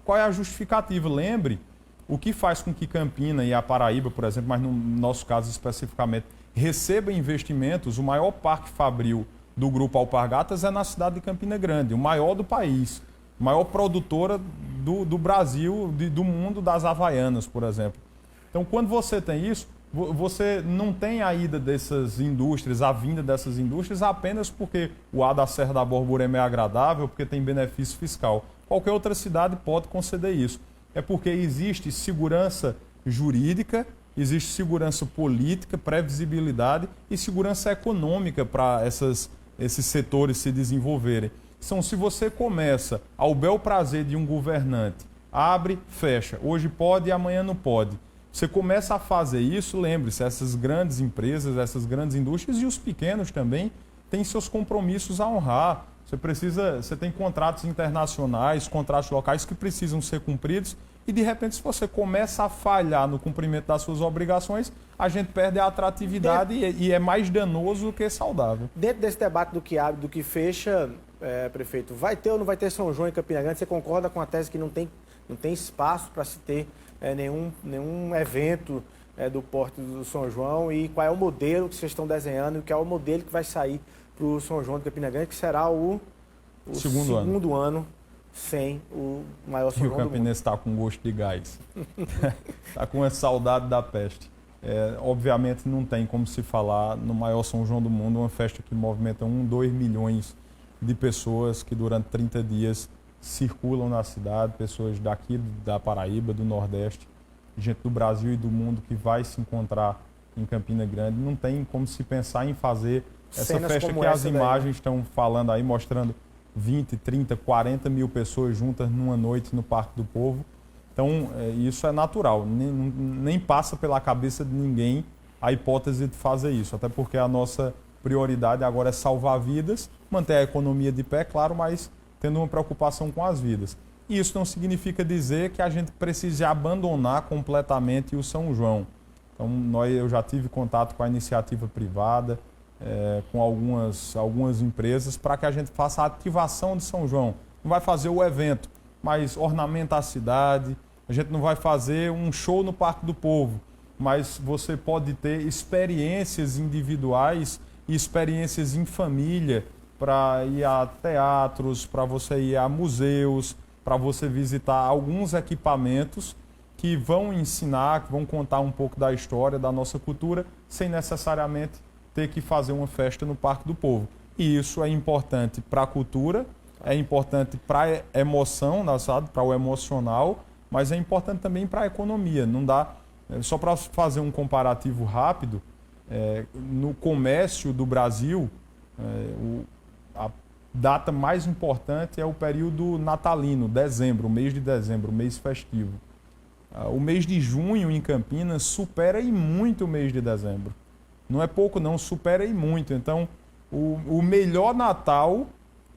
Qual é a justificativa? Lembre, o que faz com que Campina e a Paraíba, por exemplo, mas no nosso caso especificamente, receba investimentos, o maior parque fabril do Grupo Alpargatas é na cidade de Campina Grande, o maior do país, maior produtora do Brasil, do mundo das Havaianas, por exemplo. Então, quando você tem isso, você não tem a ida dessas indústrias, a vinda dessas indústrias apenas porque o ar da Serra da Borborema é agradável, porque tem benefício fiscal. Qualquer outra cidade pode conceder isso. É porque existe segurança jurídica, existe segurança política, previsibilidade e segurança econômica para esses setores se desenvolverem. Então, se você começa ao bel prazer de um governante, abre, fecha, hoje pode e amanhã não pode. Você começa a fazer isso, lembre-se, essas grandes empresas, essas grandes indústrias e os pequenos também têm seus compromissos a honrar. Você tem contratos internacionais, contratos locais que precisam ser cumpridos e, de repente, se você começa a falhar no cumprimento das suas obrigações, a gente perde a atratividade e é mais danoso do que saudável. Dentro desse debate do que abre, do que fecha, prefeito, vai ter ou não vai ter São João em Campina Grande? Você concorda com a tese que não tem espaço para se ter nenhum evento do Porto do São João? E qual é o modelo que vocês estão desenhando e qual é o modelo que vai sair para o São João de Campina Grande, que será o segundo ano sem o maior São João do mundo? E o campinense está com gosto de gás. Está com a saudade da peste. Obviamente não tem como se falar no maior São João do mundo, uma festa que movimenta 2 milhões de pessoas que durante 30 dias circulam na cidade, pessoas daqui da Paraíba, do Nordeste, gente do Brasil e do mundo que vai se encontrar em Campina Grande. Não tem como se pensar em fazer essa festa que as imagens estão falando aí, mostrando 20, 30, 40 mil pessoas juntas numa noite no Parque do Povo. Então, isso é natural, nem passa pela cabeça de ninguém a hipótese de fazer isso, até porque a nossa prioridade agora é salvar vidas, manter a economia de pé, claro, mas tendo uma preocupação com as vidas. E isso não significa dizer que a gente precise abandonar completamente o São João. Então, eu já tive contato com a iniciativa privada, com algumas empresas, para que a gente faça a ativação de São João. Não vai fazer o evento, mas ornamenta a cidade. A gente não vai fazer um show no Parque do Povo, mas você pode ter experiências individuais e experiências em família, para ir a teatros, para você ir a museus, para você visitar alguns equipamentos que vão ensinar, que vão contar um pouco da história, da nossa cultura, sem necessariamente ter que fazer uma festa no Parque do Povo. E isso é importante para a cultura, é importante para a emoção, para o emocional, mas é importante também para a economia. Não dá, só para fazer um comparativo rápido, no comércio do Brasil, a data mais importante é o período natalino, dezembro, o mês de dezembro, o mês festivo. O mês de junho em Campinas supera e muito o mês de dezembro. Não é pouco não, supera e muito. Então, o melhor Natal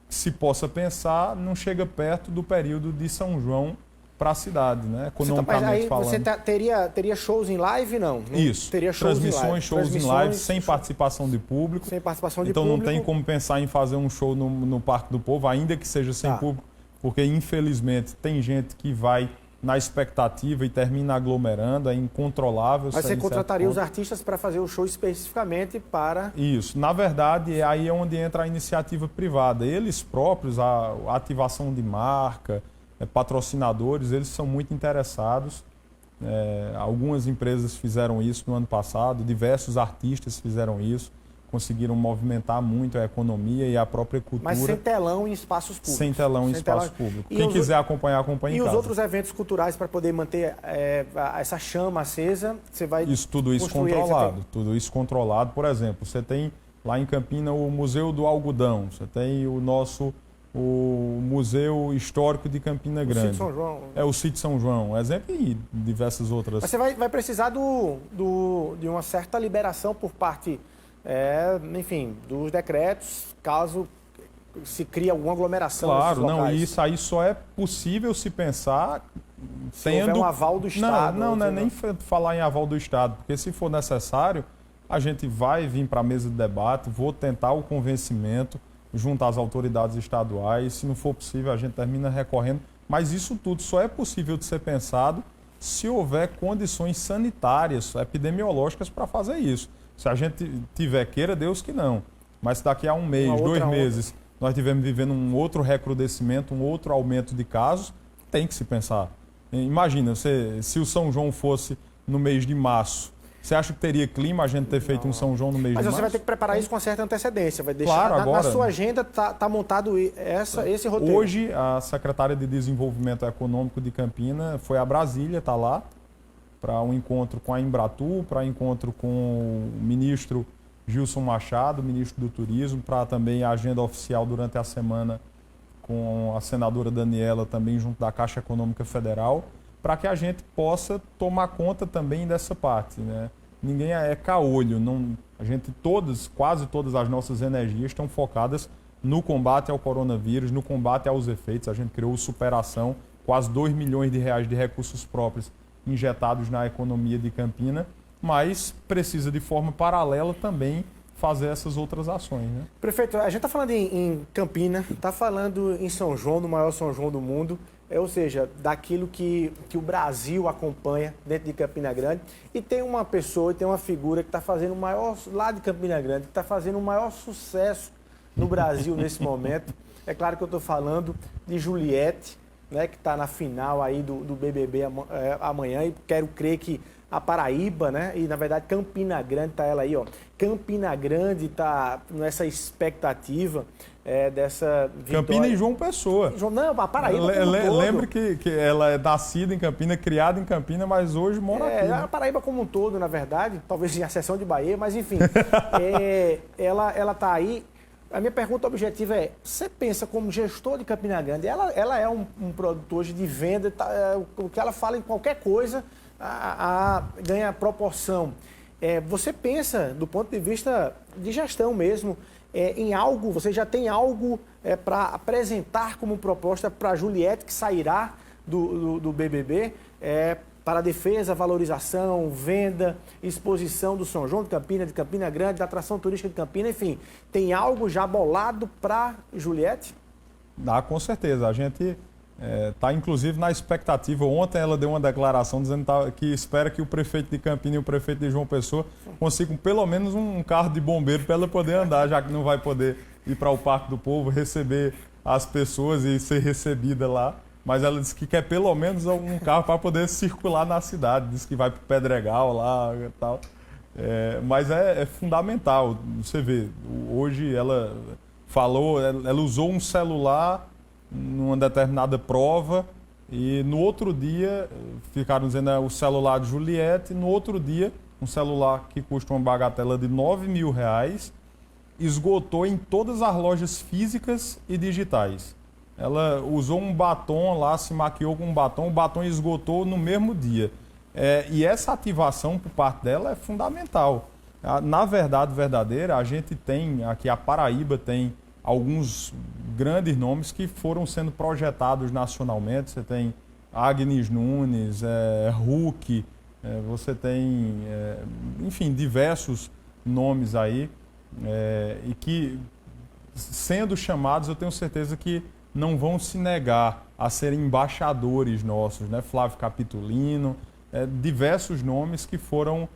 que se possa pensar não chega perto do período de São João para a cidade, né? Economicamente falando. Você teria shows em live, não? Isso. Teria shows shows em live, sem participação de público. Sem participação de público. Então não tem como pensar em fazer um show no Parque do Povo, ainda que seja sem público, porque infelizmente tem gente que vai na expectativa e termina aglomerando, é incontrolável. Mas você contrataria os artistas para fazer o show especificamente para... Isso. Na verdade, aí é onde entra a iniciativa privada. Eles próprios, a ativação de marca, patrocinadores, eles são muito interessados. Algumas empresas fizeram isso no ano passado, diversos artistas fizeram isso, conseguiram movimentar muito a economia e a própria cultura. Mas sem telão em espaços públicos. Sem telão em espaço público. Quem quiser acompanhar, acompanha em casa. E os outros eventos culturais para poder manter essa chama acesa, você vai... Tudo isso controlado. Tudo isso controlado. Por exemplo, você tem lá em Campina o Museu do Algodão, você tem o Museu Histórico de Campina Grande. O Sítio São João. O Sítio São João, exemplo, e diversas outras. Mas você vai precisar de uma certa liberação por parte, dos decretos, caso se crie alguma aglomeração. Claro, não, e isso aí só é possível se pensar houver um aval do Estado. Não é nem falar em aval do Estado, porque se for necessário, a gente vai vir para a mesa de debate, vou tentar o convencimento junto às autoridades estaduais. Se não for possível, a gente termina recorrendo. Mas isso tudo só é possível de ser pensado se houver condições sanitárias, epidemiológicas para fazer isso. Se a gente tiver, queira Deus que não. Mas se daqui a um mês, 2 meses, nós estivermos vivendo um outro recrudescimento, um outro aumento de casos, tem que se pensar. Imagina, se o São João fosse no mês de março, você acha que teria clima a gente ter feito um São João no mês de março? Mas você vai ter que preparar isso com certa antecedência. Vai deixar, claro, agora, na sua agenda está montado esse roteiro. Hoje, a secretária de Desenvolvimento Econômico de Campina foi a Brasília, está lá, para um encontro com a Embratur, para encontro com o ministro Gilson Machado, ministro do Turismo, para também a agenda oficial durante a semana com a senadora Daniela também junto da Caixa Econômica Federal, para que a gente possa tomar conta também dessa parte, né? Ninguém é caolho, quase todas as nossas energias estão focadas no combate ao coronavírus, no combate aos efeitos. A gente criou o Superação, quase 2 milhões de reais de recursos próprios injetados na economia de Campina, mas precisa de forma paralela também fazer essas outras ações, né? Prefeito, a gente está falando em Campina, está falando em São João, no maior São João do mundo, ou seja, daquilo que o Brasil acompanha dentro de Campina Grande, e tem uma pessoa, tem uma figura que está fazendo o maior, lá de Campina Grande, que está fazendo o maior sucesso no Brasil nesse momento. É claro que eu estou falando de Juliette, né, que está na final aí do BBB amanhã, e quero crer que a Paraíba, né? E na verdade Campina Grande está ela aí, ó. Campina Grande está nessa expectativa dessa vitória. Campina e João Pessoa. Não, a Paraíba como um todo. Lembre que ela é nascida em Campina, criada em Campina, mas hoje mora aqui. Né? A Paraíba como um todo, na verdade, talvez em exceção de Bahia, mas enfim, ela está aí. A minha pergunta objetiva é, você pensa como gestor de Campina Grande, ela é um produtor hoje de venda, o que ela fala em qualquer coisa ganha proporção. Você pensa, do ponto de vista de gestão mesmo, em algo, você já tem algo para apresentar como proposta para a Juliette, que sairá do BBB, para a defesa, valorização, venda, exposição do São João de Campina Grande, da atração turística de Campina, enfim, tem algo já bolado para Juliette? Com certeza. A gente está, inclusive, na expectativa. Ontem ela deu uma declaração dizendo que espera que o prefeito de Campina e o prefeito de João Pessoa consigam pelo menos um carro de bombeiro para ela poder andar, já que não vai poder ir para o Parque do Povo, receber as pessoas e ser recebida lá. Mas ela disse que quer pelo menos um carro para poder circular na cidade. Diz que vai para o Pedregal lá e tal. Mas é fundamental. Você vê, hoje ela falou, ela usou um celular numa determinada prova e no outro dia ficaram dizendo o celular de Juliette. No outro dia, um celular que custa uma bagatela de R$9 mil, esgotou em todas as lojas físicas e digitais. Ela usou um batom lá, se maquiou com um batom, o batom esgotou no mesmo dia. E essa ativação por parte dela é fundamental. Na verdade verdadeira, a gente tem, aqui a Paraíba tem alguns grandes nomes que foram sendo projetados nacionalmente. Você tem Agnes Nunes, Hulk, você tem, enfim, diversos nomes aí, e que, sendo chamados, eu tenho certeza que não vão se negar a serem embaixadores nossos, né? Flávio Capitolino, diversos nomes que foram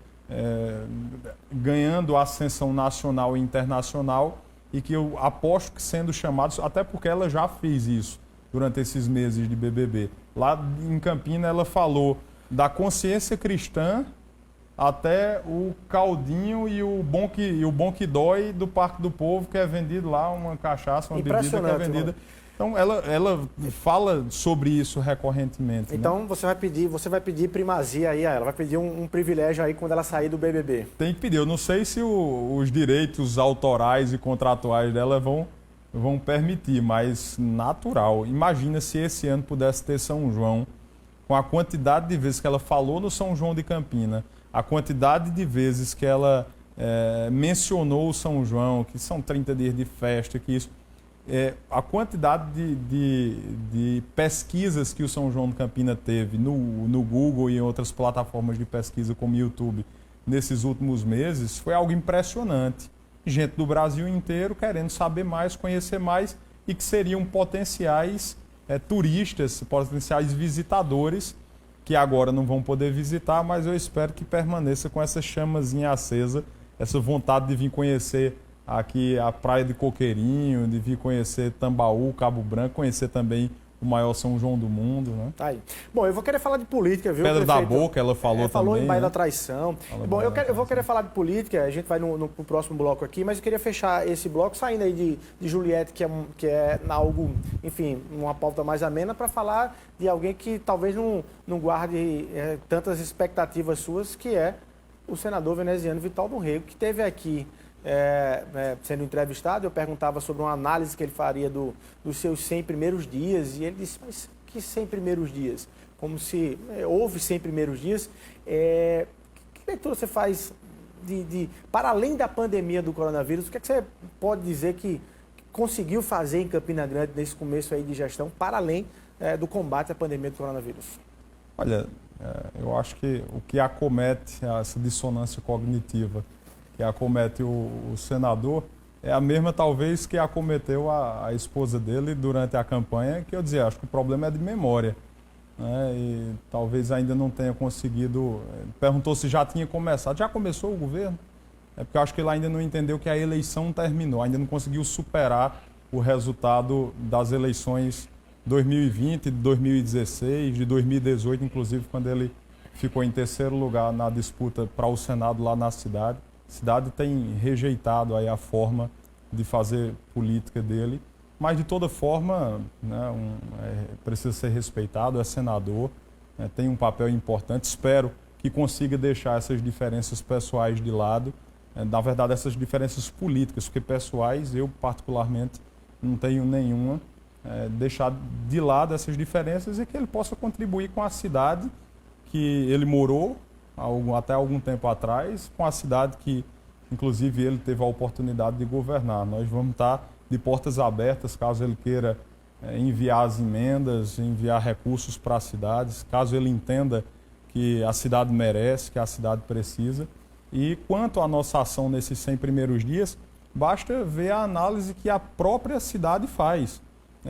ganhando ascensão nacional e internacional e que eu aposto que sendo chamados, até porque ela já fez isso durante esses meses de BBB. Lá em Campina ela falou da consciência cristã até o caldinho e o bom que dói do Parque do Povo, que é vendido lá, uma cachaça, uma bebida que é vendida. Mano. Então, ela fala sobre isso recorrentemente. Então, né? você vai pedir primazia aí a ela, vai pedir um privilégio aí quando ela sair do BBB. Tem que pedir. Eu não sei se os direitos autorais e contratuais dela vão permitir, mas natural. Imagina se esse ano pudesse ter São João, com a quantidade de vezes que ela falou no São João de Campina, a quantidade de vezes que ela mencionou o São João, que são 30 dias de festa, que isso... a quantidade de pesquisas que o São João de Campina teve no Google e em outras plataformas de pesquisa como YouTube nesses últimos meses foi algo impressionante. Gente do Brasil inteiro querendo saber mais, conhecer mais e que seriam potenciais turistas, potenciais visitadores que agora não vão poder visitar, mas eu espero que permaneça com essa chamazinha acesa, essa vontade de vir conhecer aqui a Praia de Coqueirinho, de vir conhecer Tambaú, Cabo Branco, conhecer também o maior São João do mundo, né? Tá aí. Bom, eu vou querer falar de política, viu, Pedra prefeito? da Boca, ela falou também. Falou em Baía né? da Traição. Bom, eu vou querer falar de política, a gente vai no próximo bloco aqui, mas eu queria fechar esse bloco saindo aí de Juliette, que é algo, enfim, uma pauta mais amena, para falar de alguém que talvez não guarde tantas expectativas suas, que é o senador veneziano Vital do Rego, que esteve aqui sendo entrevistado, eu perguntava sobre uma análise que ele faria dos seus 100 primeiros dias, e ele disse, mas que 100 primeiros dias? Como se houve 100 primeiros dias. Que leitura você faz para além da pandemia do coronavírus? O que você pode dizer que conseguiu fazer em Campina Grande nesse começo aí de gestão, para além do combate à pandemia do coronavírus? Olha, eu acho que o que acomete essa dissonância cognitiva, que acomete o senador, é a mesma talvez que acometeu a esposa dele durante a campanha, que eu dizia, acho que o problema é de memória, né? E talvez ainda não tenha conseguido. Perguntou se já tinha começado. Já começou o governo? É porque eu acho que ele ainda não entendeu que a eleição terminou, ainda não conseguiu superar o resultado das eleições 2020, de 2016, de 2018, inclusive quando ele ficou em terceiro lugar na disputa para o Senado lá na cidade. A cidade tem rejeitado aí a forma de fazer política dele, mas de toda forma, né, precisa ser respeitado, é senador, né, tem um papel importante. Espero que consiga deixar essas diferenças pessoais de lado, na verdade essas diferenças políticas, porque pessoais eu particularmente não tenho nenhuma, deixar de lado essas diferenças e que ele possa contribuir com a cidade que ele morou até algum tempo atrás, com a cidade que, inclusive, ele teve a oportunidade de governar. Nós vamos estar de portas abertas, caso ele queira enviar as emendas, enviar recursos para as cidades, caso ele entenda que a cidade merece, que a cidade precisa. E quanto à nossa ação nesses 100 primeiros dias, basta ver a análise que a própria cidade faz.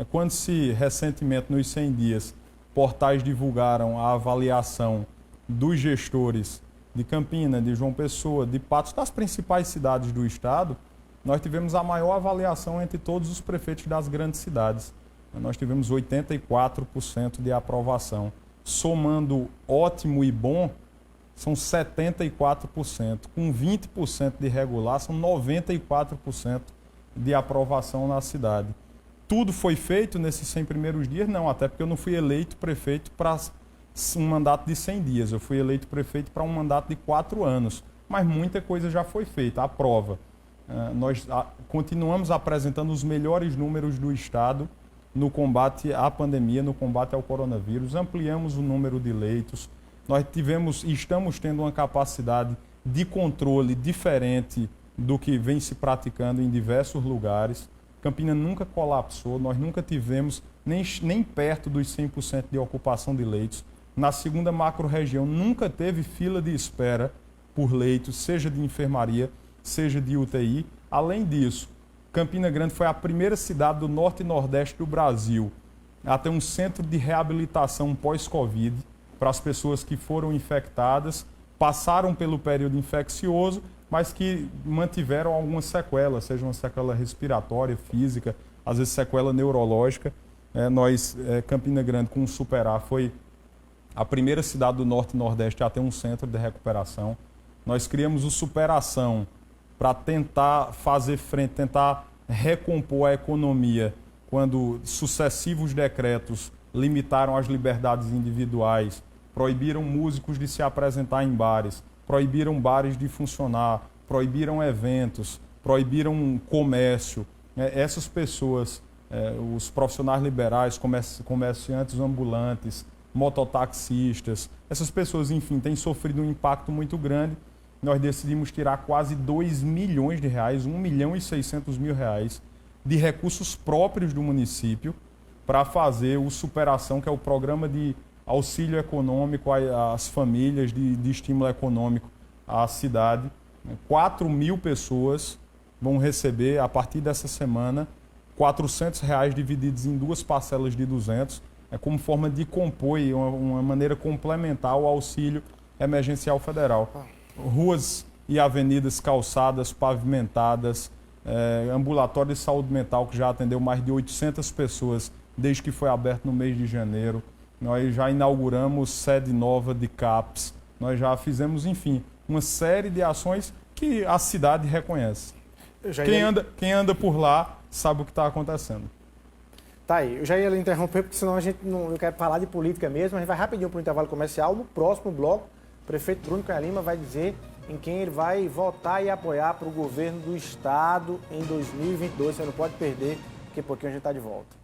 Quando recentemente, nos 100 dias, portais divulgaram a avaliação dos gestores de Campina, de João Pessoa, de Patos, das principais cidades do estado, nós tivemos a maior avaliação entre todos os prefeitos das grandes cidades. Nós tivemos 84% de aprovação. Somando ótimo e bom, são 74%. Com 20% de regular, são 94% de aprovação na cidade. Tudo foi feito nesses 100 primeiros dias? Não, até porque eu não fui eleito prefeito para um mandato de 100 dias. Eu fui eleito prefeito para um mandato de 4 anos. Mas muita coisa já foi feita. A prova. Nós continuamos apresentando os melhores números do estado no combate à pandemia, no combate ao coronavírus. Ampliamos o número de leitos. Nós tivemos e estamos tendo uma capacidade de controle diferente do que vem se praticando em diversos lugares. Campina nunca colapsou, nós nunca tivemos nem perto dos 100% de ocupação de leitos. Na segunda macro-região nunca teve fila de espera por leitos, seja de enfermaria, seja de UTI. Além disso, Campina Grande foi a primeira cidade do norte e nordeste do Brasil a ter um centro de reabilitação pós-Covid para as pessoas que foram infectadas, passaram pelo período infeccioso, mas que mantiveram algumas sequelas, seja uma sequela respiratória, física, às vezes sequela neurológica. Campina Grande, com o Superar, foi a primeira cidade do Norte e Nordeste a ter um centro de recuperação. Nós criamos o Superação para tentar fazer frente, tentar recompor a economia quando sucessivos decretos limitaram as liberdades individuais, proibiram músicos de se apresentar em bares, proibiram bares de funcionar, proibiram eventos, proibiram comércio. Essas pessoas, os profissionais liberais, comerciantes ambulantes, mototaxistas, essas pessoas, enfim, têm sofrido um impacto muito grande. Nós decidimos tirar quase 2 milhões de reais, 1.600.000 reais, de recursos próprios do município para fazer o Superação, que é o programa de auxílio econômico às famílias, de estímulo econômico à cidade. 4.000 pessoas vão receber, a partir dessa semana, R$400 divididos em 2 parcelas de 200, como forma de compor e uma maneira complementar ao auxílio emergencial federal. Ruas e avenidas calçadas, pavimentadas, ambulatório de saúde mental que já atendeu mais de 800 pessoas desde que foi aberto no mês de janeiro. Nós já inauguramos sede nova de CAPS, nós já fizemos, enfim, uma série de ações que a cidade reconhece. Quem anda por lá sabe o que está acontecendo. Tá aí, eu já ia lhe interromper, porque senão a gente não quer falar de política mesmo. A gente vai rapidinho para o intervalo comercial. No próximo bloco, o prefeito Bruno Cunha Lima vai dizer em quem ele vai votar e apoiar para o governo do Estado em 2022. Você não pode perder, porque pouquinho a gente está de volta.